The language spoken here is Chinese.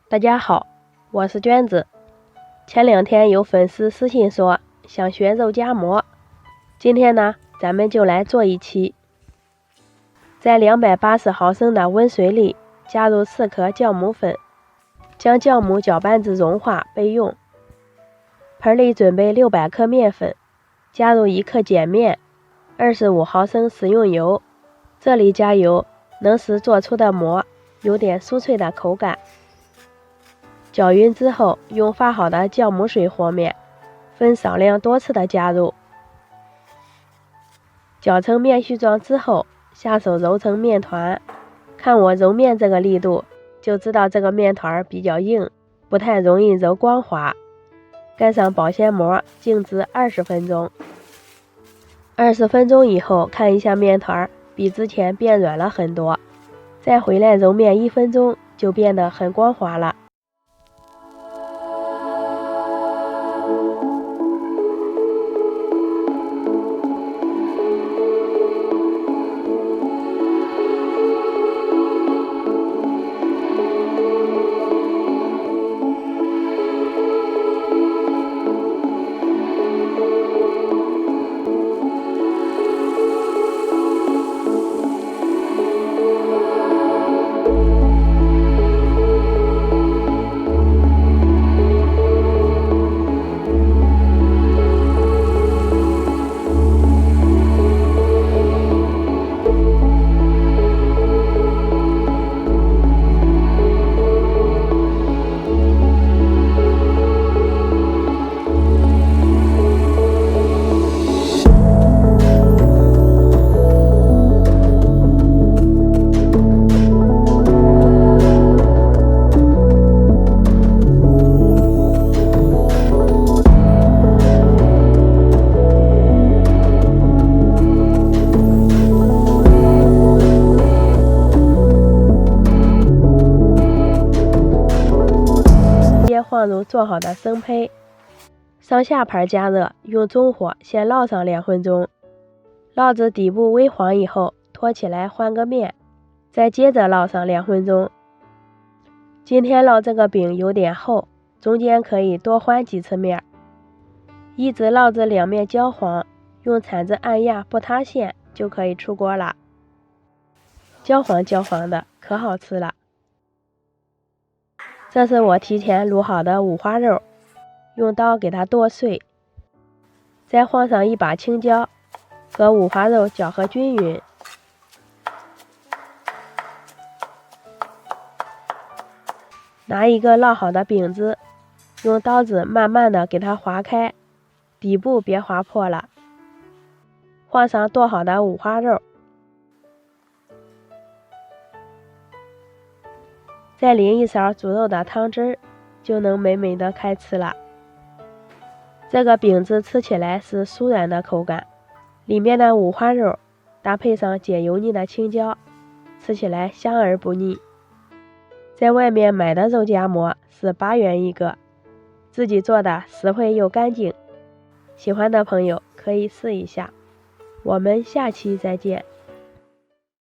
大家好，我是娟子。前2天有粉丝私信说想学肉夹馍，今天呢，咱们就来做一期。在280毫升的温水里加入4克酵母粉，将酵母搅拌至融化备用。盆里准备600克面粉，加入1克碱面，25毫升食用油。这里加油能使做出的馍有点酥脆的口感。搅匀之后，用发好的酵母水和面，分少量多次的加入。搅成面絮状之后，下手揉成面团。看我揉面这个力度，就知道这个面团比较硬，不太容易揉光滑。盖上保鲜膜，静置20分钟。20分钟以后，看一下面团比之前变软了很多。再回来揉面1分钟，就变得很光滑了。放入做好的生胚，上下盘加热，用中火先烙上2分钟，烙至底部微黄以后，托起来换个面，再接着烙上2分钟。今天烙这个饼有点厚，中间可以多换几次面，一直烙至2面焦黄，用铲子按压不塌陷就可以出锅了。焦黄焦黄的，可好吃了。这是我提前卤好的五花肉，用刀给它剁碎，再放上1把青椒，和五花肉搅和均匀。拿一个烙好的饼子，用刀子慢慢的给它划开，底部别划破了。放上剁好的五花肉，再淋一勺煮肉的汤汁儿，就能美美的开吃了。这个饼子吃起来是酥软的口感，里面的五花肉搭配上解油腻的青椒，吃起来香而不腻。在外面买的肉夹馍是8元一个，自己做的实惠又干净。喜欢的朋友可以试一下。我们下期再见。